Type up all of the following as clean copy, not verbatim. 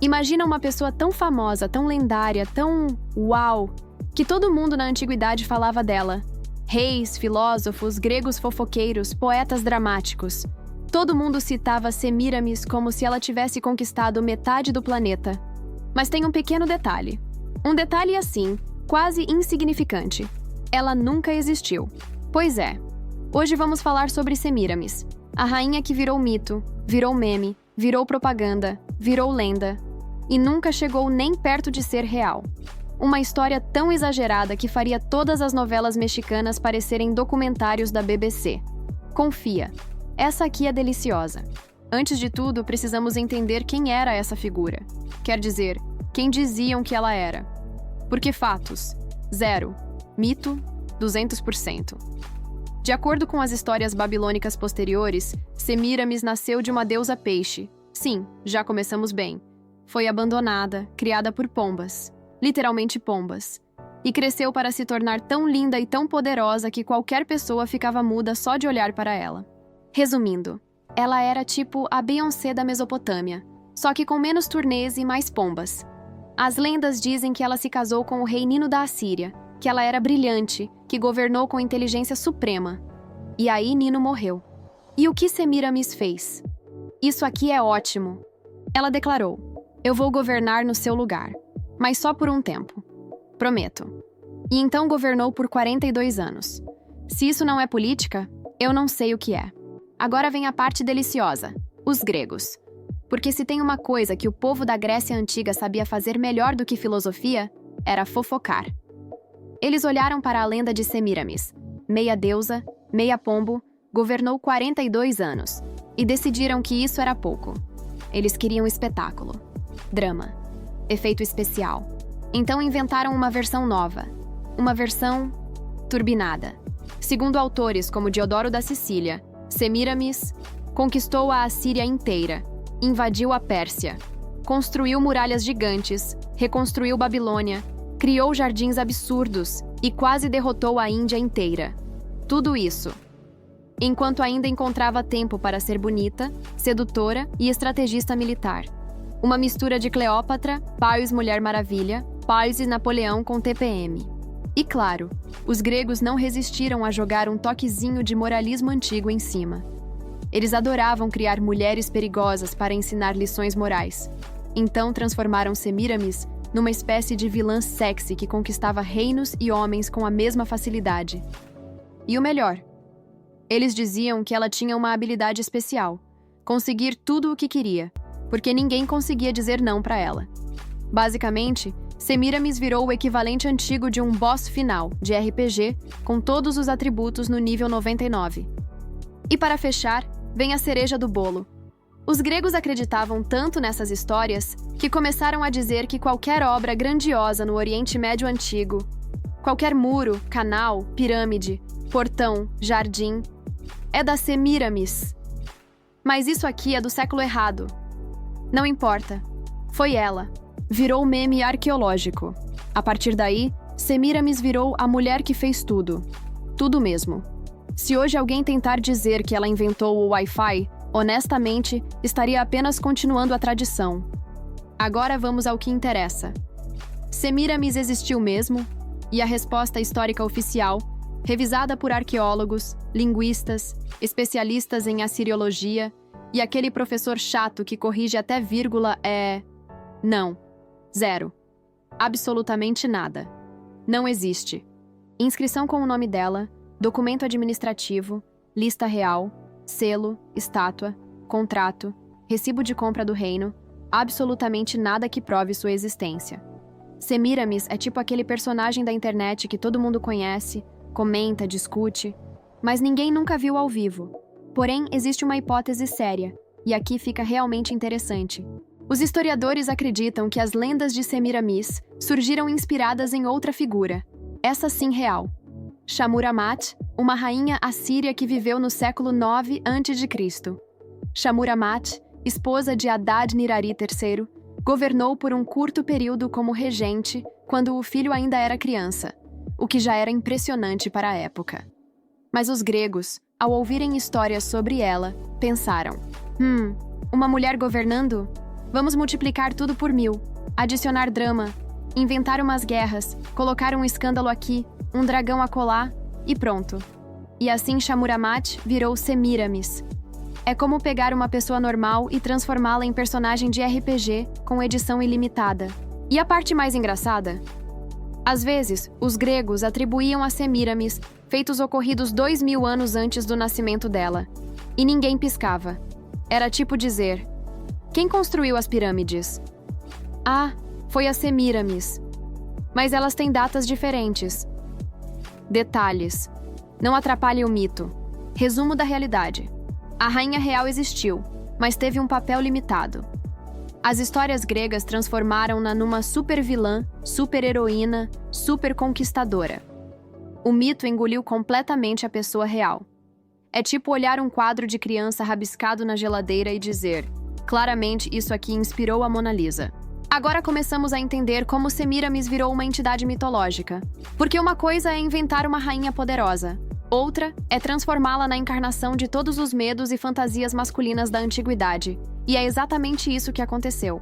Imagina uma pessoa tão famosa, tão lendária, tão uau, que todo mundo na antiguidade falava dela. Reis, filósofos, gregos fofoqueiros, poetas dramáticos. Todo mundo citava Semíramis como se ela tivesse conquistado metade do planeta. Mas tem um pequeno detalhe. Um detalhe assim, quase insignificante. Ela nunca existiu. Pois é. Hoje vamos falar sobre Semíramis, a rainha que virou mito, virou meme, virou propaganda, virou lenda, e nunca chegou nem perto de ser real. Uma história tão exagerada que faria todas as novelas mexicanas parecerem documentários da BBC. Confia, essa aqui é deliciosa. Antes de tudo, precisamos entender quem era essa figura. Quer dizer, quem diziam que ela era. Porque fatos, 0. Mito, 200%. De acordo com as histórias babilônicas posteriores, Semíramis nasceu de uma deusa peixe. Sim, já começamos bem. Foi abandonada, criada por pombas. Literalmente pombas. E cresceu para se tornar tão linda e tão poderosa que qualquer pessoa ficava muda só de olhar para ela. Resumindo, ela era tipo a Beyoncé da Mesopotâmia, só que com menos turnês e mais pombas. As lendas dizem que ela se casou com o rei Nino da Assíria, que ela era brilhante, que governou com inteligência suprema. E aí Nino morreu. E o que Semíramis fez? Isso aqui é ótimo. Ela declarou: eu vou governar no seu lugar, mas só por um tempo. Prometo. E então governou por 42 anos. Se isso não é política, eu não sei o que é. Agora vem a parte deliciosa, os gregos. Porque se tem uma coisa que o povo da Grécia Antiga sabia fazer melhor do que filosofia, era fofocar. Eles olharam para a lenda de Semíramis, meia deusa, meia pombo, governou 42 anos, e decidiram que isso era pouco. Eles queriam espetáculo, drama, efeito especial. Então inventaram uma versão nova, uma versão turbinada. Segundo autores como Diodoro da Sicília, Semíramis conquistou a Assíria inteira, invadiu a Pérsia, construiu muralhas gigantes, reconstruiu Babilônia, criou jardins absurdos e quase derrotou a Índia inteira. Tudo isso, enquanto ainda encontrava tempo para ser bonita, sedutora e estrategista militar. Uma mistura de Cleópatra, Paios Mulher Maravilha, Paios e Napoleão com TPM. E claro, os gregos não resistiram a jogar um toquezinho de moralismo antigo em cima. Eles adoravam criar mulheres perigosas para ensinar lições morais. Então transformaram Semíramis numa espécie de vilã sexy que conquistava reinos e homens com a mesma facilidade. E o melhor, eles diziam que ela tinha uma habilidade especial, conseguir tudo o que queria, porque ninguém conseguia dizer não para ela. Basicamente, Semíramis virou o equivalente antigo de um boss final, de RPG, com todos os atributos no nível 99. E para fechar, vem a cereja do bolo. Os gregos acreditavam tanto nessas histórias que começaram a dizer que qualquer obra grandiosa no Oriente Médio Antigo, qualquer muro, canal, pirâmide, portão, jardim, é da Semíramis. Mas isso aqui é do século errado. Não importa. Foi ela. Virou meme arqueológico. A partir daí, Semíramis virou a mulher que fez tudo. Tudo mesmo. Se hoje alguém tentar dizer que ela inventou o Wi-Fi, honestamente, estaria apenas continuando a tradição. Agora vamos ao que interessa. Semíramis existiu mesmo? E a resposta histórica oficial, revisada por arqueólogos, linguistas, especialistas em assiriologia e aquele professor chato que corrige até vírgula é... não. 0. Absolutamente nada. Não existe. Inscrição com o nome dela, documento administrativo, lista real, selo, estátua, contrato, recibo de compra do reino, absolutamente nada que prove sua existência. Semíramis é tipo aquele personagem da internet que todo mundo conhece, comenta, discute, mas ninguém nunca viu ao vivo. Porém, existe uma hipótese séria, e aqui fica realmente interessante. Os historiadores acreditam que as lendas de Semíramis surgiram inspiradas em outra figura, essa sim real. Shamash, uma rainha assíria que viveu no século 9 a.C. Shamash, esposa de Adad-Nirari III, governou por um curto período como regente quando o filho ainda era criança, o que já era impressionante para a época. Mas os gregos, ao ouvirem histórias sobre ela, pensaram: uma mulher governando? Vamos multiplicar tudo por 1000, adicionar drama, inventar umas guerras, colocar um escândalo aqui, um dragão acolá e pronto. E assim Shamuramat virou Semiramis. É como pegar uma pessoa normal e transformá-la em personagem de RPG com edição ilimitada. E a parte mais engraçada? Às vezes, os gregos atribuíam a Semiramis feitos ocorridos 2000 anos antes do nascimento dela. E ninguém piscava. Era tipo dizer: quem construiu as pirâmides? Ah, foi a Semiramis. Mas elas têm datas diferentes. Detalhes. Não atrapalhe o mito. Resumo da realidade. A rainha real existiu, mas teve um papel limitado. As histórias gregas transformaram-na numa super-vilã, super-heroína, super-conquistadora. O mito engoliu completamente a pessoa real. É tipo olhar um quadro de criança rabiscado na geladeira e dizer: claramente isso aqui inspirou a Mona Lisa. Agora começamos a entender como Semiramis virou uma entidade mitológica. Porque uma coisa é inventar uma rainha poderosa, outra é transformá-la na encarnação de todos os medos e fantasias masculinas da antiguidade. E é exatamente isso que aconteceu.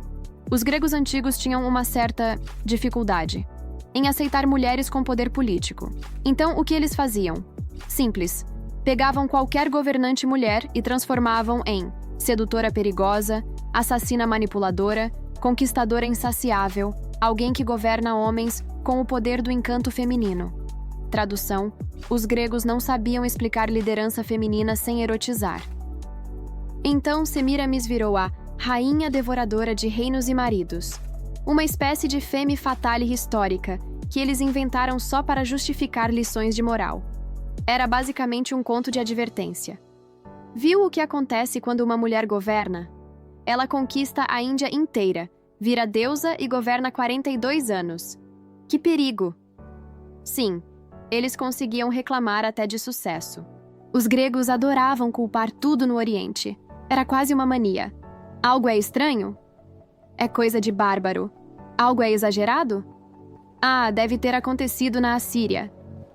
Os gregos antigos tinham uma certa dificuldade em aceitar mulheres com poder político. Então, o que eles faziam? Simples. Pegavam qualquer governante mulher e transformavam em sedutora perigosa, assassina manipuladora, conquistadora insaciável, alguém que governa homens com o poder do encanto feminino. Tradução: os gregos não sabiam explicar liderança feminina sem erotizar. Então Semiramis virou a rainha devoradora de reinos e maridos, uma espécie de femme fatale histórica que eles inventaram só para justificar lições de moral. Era basicamente um conto de advertência. Viu o que acontece quando uma mulher governa? Ela conquista a Índia inteira, vira deusa e governa 42 anos. Que perigo! Sim, eles conseguiam reclamar até de sucesso. Os gregos adoravam culpar tudo no Oriente. Era quase uma mania. Algo é estranho? É coisa de bárbaro. Algo é exagerado? Ah, deve ter acontecido na Assíria.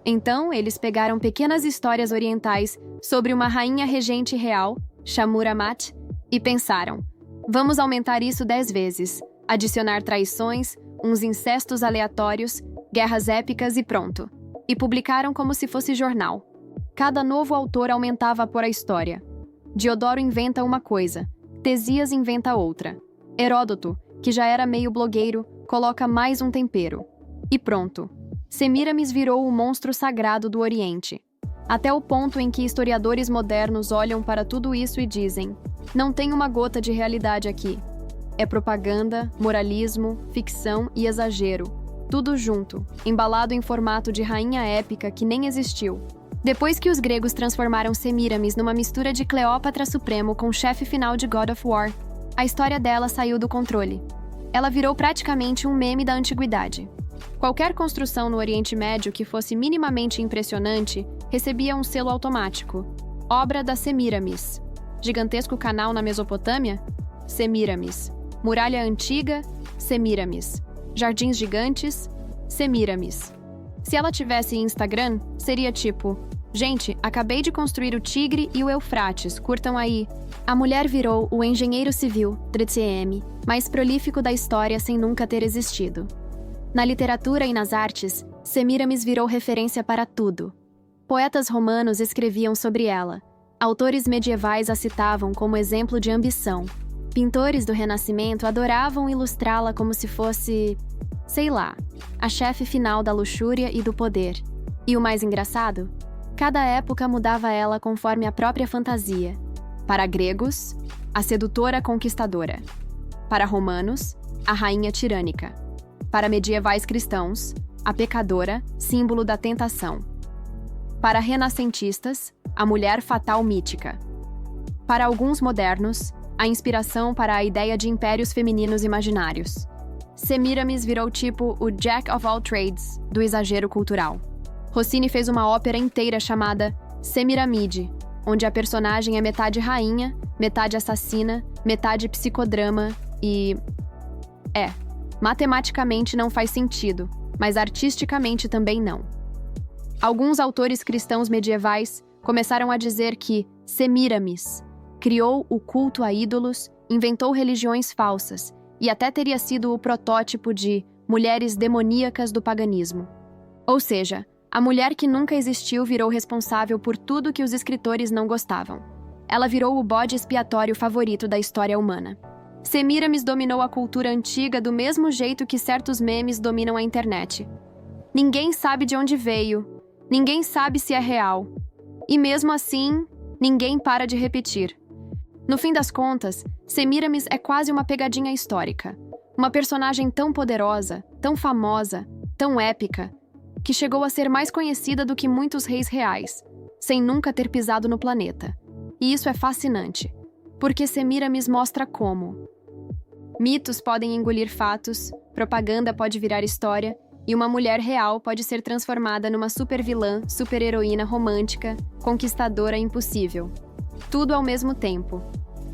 Então, eles pegaram pequenas histórias orientais sobre uma rainha regente real, Shamuramat, e pensaram: vamos aumentar isso 10 vezes, adicionar traições, uns incestos aleatórios, guerras épicas e pronto. E publicaram como se fosse jornal. Cada novo autor aumentava por a história. Diodoro inventa uma coisa, Tesias inventa outra. Heródoto, que já era meio blogueiro, coloca mais um tempero. E pronto. Semiramis virou o monstro sagrado do Oriente. Até o ponto em que historiadores modernos olham para tudo isso e dizem: não tem uma gota de realidade aqui. É propaganda, moralismo, ficção e exagero. Tudo junto, embalado em formato de rainha épica que nem existiu. Depois que os gregos transformaram Semiramis numa mistura de Cleópatra Supremo com o chefe final de God of War, a história dela saiu do controle. Ela virou praticamente um meme da antiguidade. Qualquer construção no Oriente Médio que fosse minimamente impressionante recebia um selo automático: obra da Semiramis. Gigantesco canal na Mesopotâmia? Semiramis. Muralha antiga? Semiramis. Jardins gigantes? Semiramis. Se ela tivesse Instagram, seria tipo: gente, acabei de construir o Tigre e o Eufrates, curtam aí. A mulher virou o engenheiro civil, 3M, mais prolífico da história sem nunca ter existido. Na literatura e nas artes, Semiramis virou referência para tudo. Poetas romanos escreviam sobre ela. Autores medievais a citavam como exemplo de ambição. Pintores do Renascimento adoravam ilustrá-la como se fosse, sei lá, a chefe final da luxúria e do poder. E o mais engraçado? Cada época mudava ela conforme a própria fantasia. Para gregos, a sedutora conquistadora. Para romanos, a rainha tirânica. Para medievais cristãos, a pecadora, símbolo da tentação. Para renascentistas, a mulher fatal mítica. Para alguns modernos, a inspiração para a ideia de impérios femininos imaginários. Semiramis virou tipo o Jack of all trades do exagero cultural. Rossini fez uma ópera inteira chamada Semiramide, onde a personagem é metade rainha, metade assassina, metade psicodrama e... matematicamente não faz sentido, mas artisticamente também não. Alguns autores cristãos medievais começaram a dizer que Semiramis criou o culto a ídolos inventou religiões falsas e até teria sido o protótipo de mulheres demoníacas do paganismo. Ou seja, a mulher que nunca existiu virou responsável por tudo que os escritores não gostavam. Ela virou o bode expiatório favorito da história humana. Semiramis dominou a cultura antiga do mesmo jeito que certos memes dominam a internet. Ninguém sabe de onde veio, ninguém sabe se é real. E mesmo assim, ninguém para de repetir. No fim das contas, Semiramis é quase uma pegadinha histórica. Uma personagem tão poderosa, tão famosa, tão épica, que chegou a ser mais conhecida do que muitos reis reais, sem nunca ter pisado no planeta. E isso é fascinante, porque Semiramis mostra como mitos podem engolir fatos, propaganda pode virar história, e uma mulher real pode ser transformada numa super-vilã, super-heroína romântica, conquistadora impossível. Tudo ao mesmo tempo.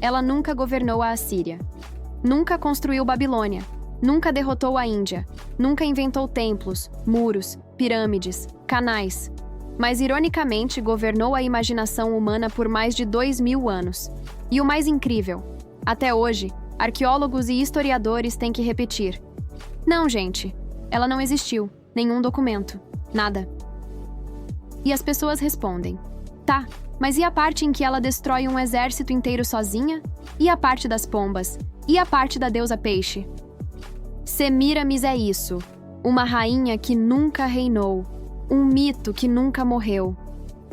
Ela nunca governou a Assíria. Nunca construiu Babilônia. Nunca derrotou a Índia. Nunca inventou templos, muros, pirâmides, canais. Mas, ironicamente, governou a imaginação humana por mais de 2000 anos. E o mais incrível, até hoje, arqueólogos e historiadores têm que repetir. Não, gente, ela não existiu. Nenhum documento. Nada. E as pessoas respondem. Tá, mas e a parte em que ela destrói um exército inteiro sozinha? E a parte das pombas? E a parte da deusa peixe? Semiramis é isso. Uma rainha que nunca reinou. Um mito que nunca morreu.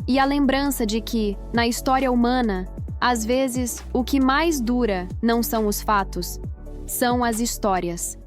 E a lembrança de que, na história humana, às vezes, o que mais dura não são os fatos, são as histórias.